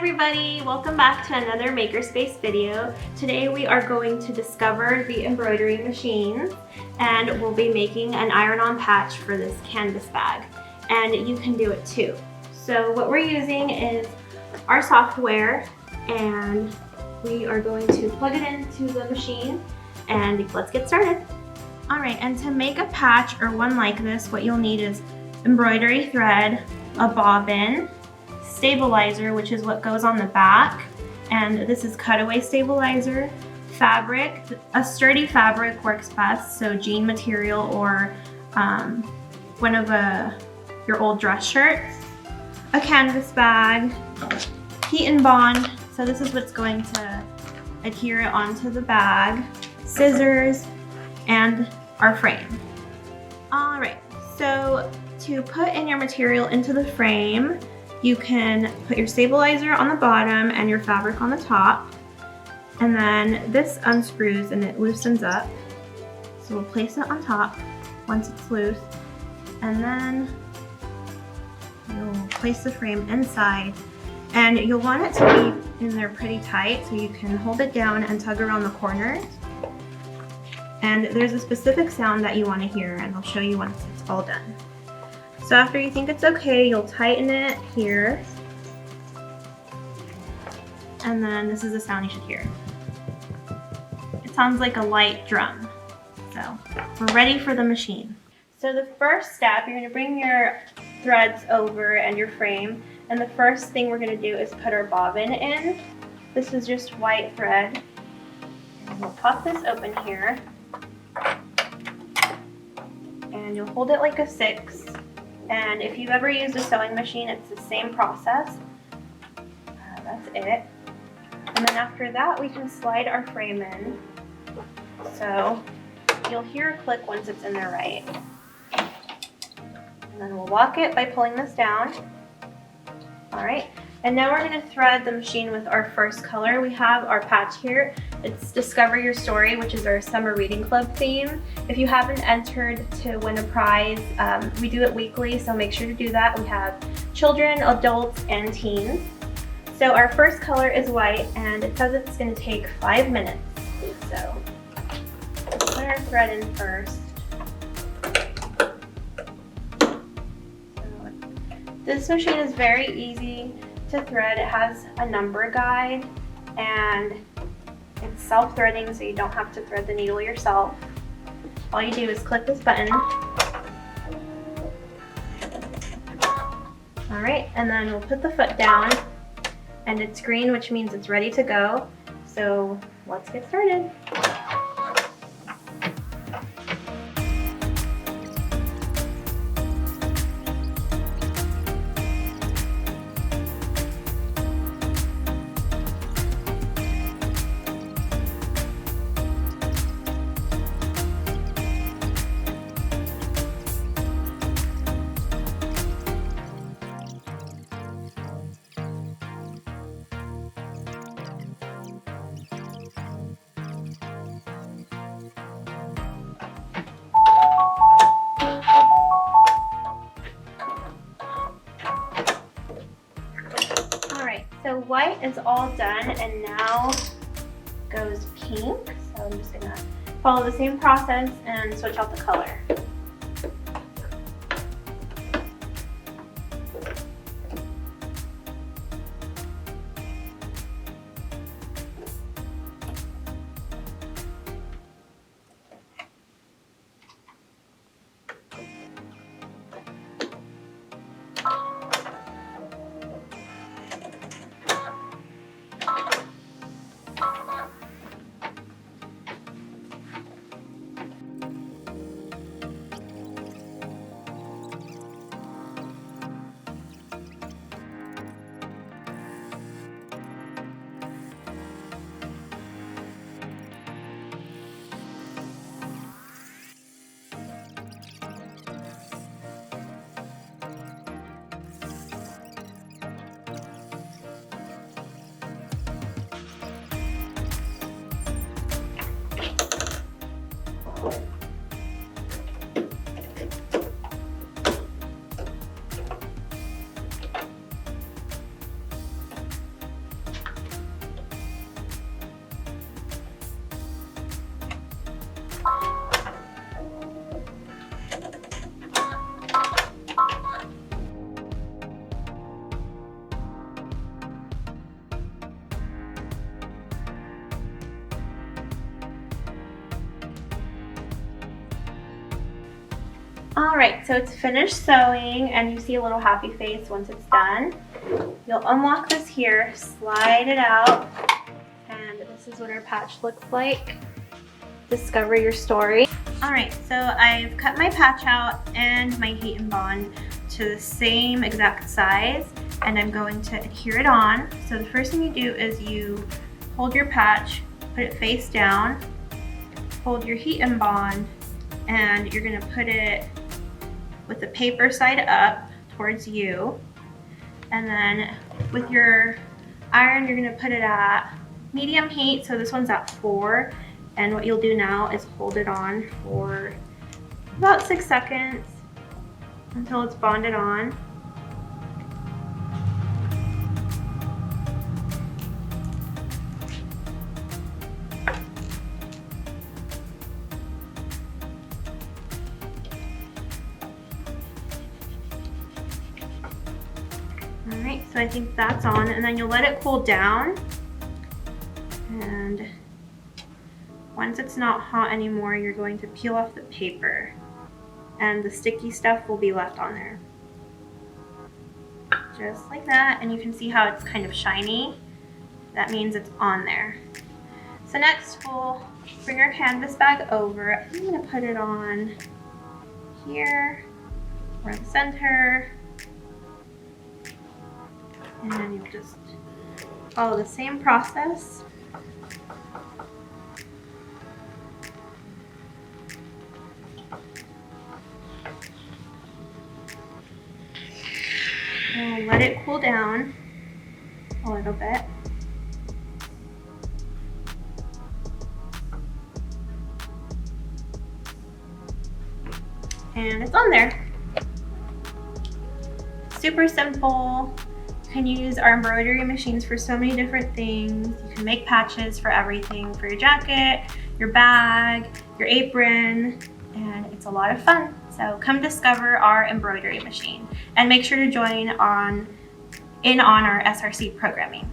everybody, welcome back to another Makerspace video. Today we are going to discover the embroidery machine and we'll be making an iron-on patch for this canvas bag, and you can do it too. So what we're using is our software and we are going to plug it into the machine and let's get started. Alright, and to make a patch or one like this, what you'll need is embroidery thread, a bobbin, stabilizer, which is what goes on the back, and this is cutaway stabilizer, fabric. A sturdy fabric works best, so jean material or one of your old dress shirts, a canvas bag, heat and bond, so this is what's going to adhere it onto the bag, scissors, and our frame. Alright, so to put in your material into the frame, you can put your stabilizer on the bottom and your fabric on the top, and then this unscrews and it loosens up. So we'll place it on top once it's loose, and then you'll place the frame inside, and you'll want it to be in there pretty tight so you can hold it down and tug around the corners. And there's a specific sound that you want to hear, and I'll show you once it's all done. So after you think it's okay, you'll tighten it here. And then this is the sound you should hear. It sounds like a light drum. So we're ready for the machine. So the first step, you're going to bring your threads over and your frame. And the first thing we're going to do is put our bobbin in. This is just white thread. And we'll pop this open here. And you'll hold it like a 6. And if you've ever used a sewing machine, it's the same process. That's it. And then after that, we can slide our frame in. So you'll hear a click once it's in there right. And then we'll lock it by pulling this down. All right. And now we're going to thread the machine with our first color. We have our patch here. It's Discover Your Story, which is our summer reading club theme. If you haven't entered to win a prize, we do it weekly, so make sure to do that. We have children, adults, and teens. So our first color is white, and it says it's going to take 5 minutes. So let's put our thread in first. This machine is very easy to thread. It has a number guide and it's self-threading, so you don't have to thread the needle yourself. All you do is click this button. Alright, and then we'll put the foot down, and it's green, which means it's ready to go. So let's get started. So white is all done, and now goes pink. So I'm just gonna follow the same process and switch out the color. All right, so it's finished sewing and you see a little happy face once it's done. You'll unlock this here, slide it out, and this is what our patch looks like. Discover your story. All right, so I've cut my patch out and my heat and bond to the same exact size, and I'm going to adhere it on. So the first thing you do is you hold your patch, put it face down, hold your heat and bond, and you're gonna put it with the paper side up towards you. And then with your iron, you're gonna put it at medium heat. So this one's at 4. And what you'll do now is hold it on for about 6 seconds until it's bonded on. All right, so I think that's on, and then you'll let it cool down. And once it's not hot anymore, you're going to peel off the paper and the sticky stuff will be left on there. Just like that, and you can see how it's kind of shiny. That means it's on there. So next we'll bring our canvas bag over. I'm gonna put it on here, or the center. And then you'll just follow the same process. And let it cool down a little bit. And it's on there. Super simple. You can use our embroidery machines for so many different things. You can make patches for everything, for your jacket, your bag, your apron, and it's a lot of fun. So come discover our embroidery machine and make sure to join in on our SRC programming.